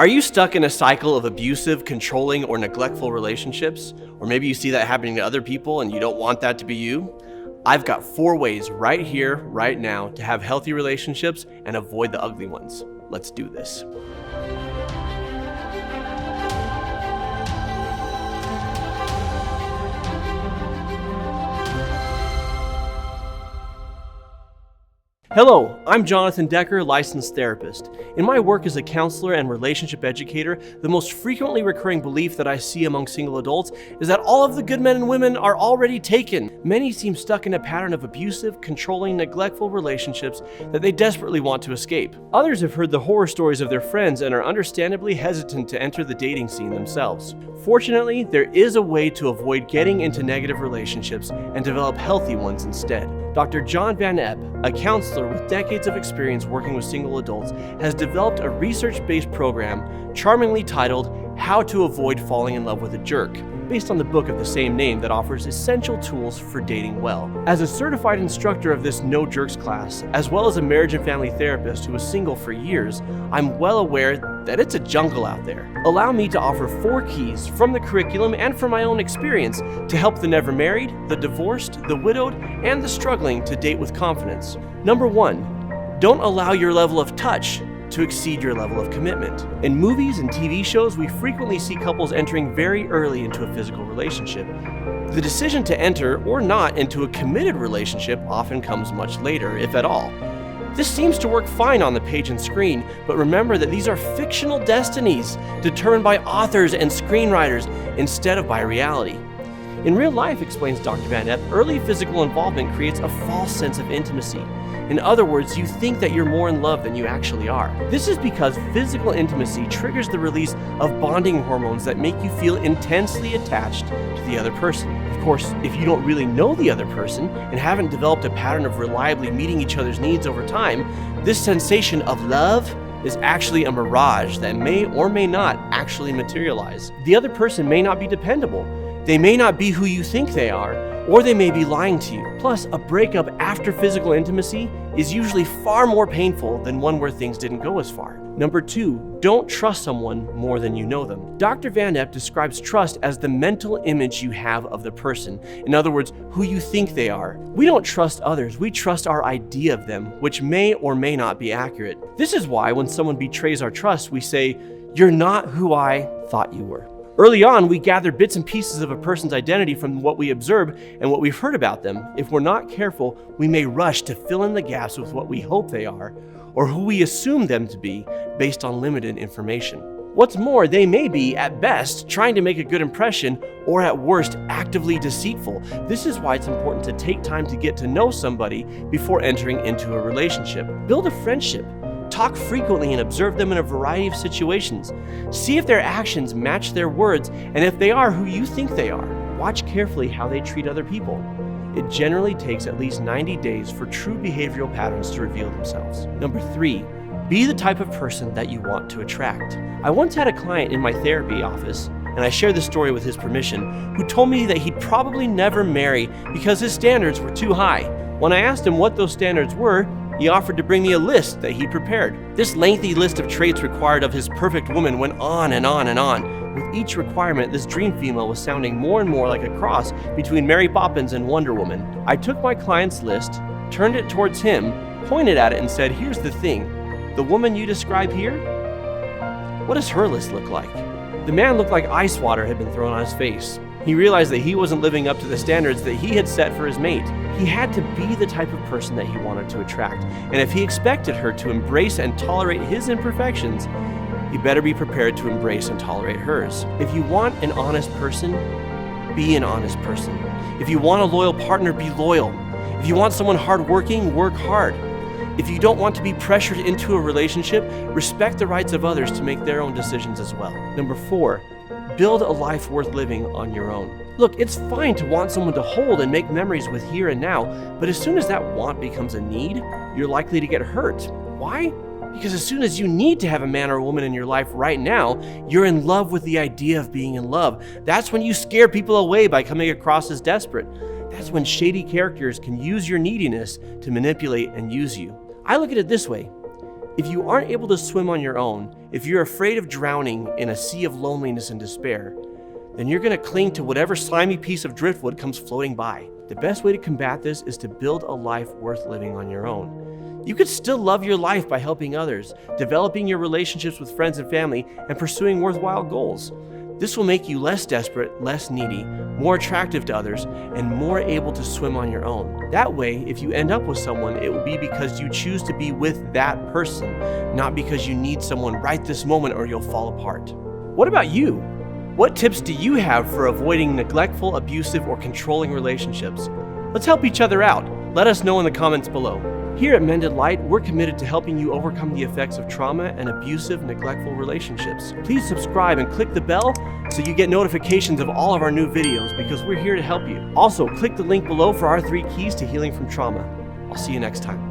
Are you stuck in a cycle of abusive, controlling, or neglectful relationships? Or maybe you see that happening to other people and you don't want that to be you? I've got 4 ways right here, right now, to have healthy relationships and avoid the ugly ones. Let's do this. Hello, I'm Jonathan Decker, licensed therapist. In my work as a counselor and relationship educator, the most frequently recurring belief that I see among single adults is that all of the good men and women are already taken. Many seem stuck in a pattern of abusive, controlling, neglectful relationships that they desperately want to escape. Others have heard the horror stories of their friends and are understandably hesitant to enter the dating scene themselves. Fortunately, there is a way to avoid getting into negative relationships and develop healthy ones instead. Dr. John Van Epp, a counselor with decades of experience working with single adults, has developed a research-based program charmingly titled How to Avoid Falling in Love with a Jerk, based on the book of the same name that offers essential tools for dating well. As a certified instructor of this No Jerks class, as well as a marriage and family therapist who was single for years, I'm well aware that it's a jungle out there. Allow me to offer 4 keys from the curriculum and from my own experience to help the never married, the divorced, the widowed, and the struggling to date with confidence. Number 1, don't allow your level of touch to exceed your level of commitment. In movies and TV shows, we frequently see couples entering very early into a physical relationship. The decision to enter or not into a committed relationship often comes much later, if at all. This seems to work fine on the page and screen, but remember that these are fictional destinies determined by authors and screenwriters instead of by reality. In real life, explains Dr. Van Epp, early physical involvement creates a false sense of intimacy. In other words, you think that you're more in love than you actually are. This is because physical intimacy triggers the release of bonding hormones that make you feel intensely attached to the other person. Of course, if you don't really know the other person and haven't developed a pattern of reliably meeting each other's needs over time, this sensation of love is actually a mirage that may or may not actually materialize. The other person may not be dependable. They may not be who you think they are, or they may be lying to you. Plus, a breakup after physical intimacy is usually far more painful than one where things didn't go as far. Number 2, don't trust someone more than you know them. Dr. Van Epp describes trust as the mental image you have of the person. In other words, who you think they are. We don't trust others, we trust our idea of them, which may or may not be accurate. This is why when someone betrays our trust, we say, "You're not who I thought you were." Early on, we gather bits and pieces of a person's identity from what we observe and what we've heard about them. If we're not careful, we may rush to fill in the gaps with what we hope they are, or who we assume them to be based on limited information. What's more, they may be, at best, trying to make a good impression, or at worst, actively deceitful. This is why it's important to take time to get to know somebody before entering into a relationship. Build a friendship. Talk frequently and observe them in a variety of situations. See if their actions match their words, and if they are who you think they are. Watch carefully how they treat other people. It generally takes at least 90 days for true behavioral patterns to reveal themselves. Number 3, be the type of person that you want to attract. I once had a client in my therapy office, and I shared this story with his permission, who told me that he'd probably never marry because his standards were too high. When I asked him what those standards were, he offered to bring me a list that he prepared. This lengthy list of traits required of his perfect woman went on and on and on. With each requirement, this dream female was sounding more and more like a cross between Mary Poppins and Wonder Woman. I took my client's list, turned it towards him, pointed at it and said, "Here's the thing. The woman you describe here, what does her list look like?" The man looked like ice water had been thrown on his face. He realized that he wasn't living up to the standards that he had set for his mate. He had to be the type of person that he wanted to attract. And if he expected her to embrace and tolerate his imperfections, he better be prepared to embrace and tolerate hers. If you want an honest person, be an honest person. If you want a loyal partner, be loyal. If you want someone hardworking, work hard. If you don't want to be pressured into a relationship, respect the rights of others to make their own decisions as well. Number 4, build a life worth living on your own. Look, it's fine to want someone to hold and make memories with here and now, but as soon as that want becomes a need, you're likely to get hurt. Why? Because as soon as you need to have a man or a woman in your life right now, you're in love with the idea of being in love. That's when you scare people away by coming across as desperate. That's when shady characters can use your neediness to manipulate and use you. I look at it this way. If you aren't able to swim on your own, if you're afraid of drowning in a sea of loneliness and despair, then you're going to cling to whatever slimy piece of driftwood comes floating by. The best way to combat this is to build a life worth living on your own. You could still love your life by helping others, developing your relationships with friends and family, and pursuing worthwhile goals. This will make you less desperate, less needy, more attractive to others, and more able to swim on your own. That way, if you end up with someone, it will be because you choose to be with that person, not because you need someone right this moment or you'll fall apart. What about you? What tips do you have for avoiding neglectful, abusive, or controlling relationships? Let's help each other out. Let us know in the comments below. Here at Mended Light, we're committed to helping you overcome the effects of trauma and abusive, neglectful relationships. Please subscribe and click the bell so you get notifications of all of our new videos, because we're here to help you. Also, click the link below for our 3 keys to healing from trauma. I'll see you next time.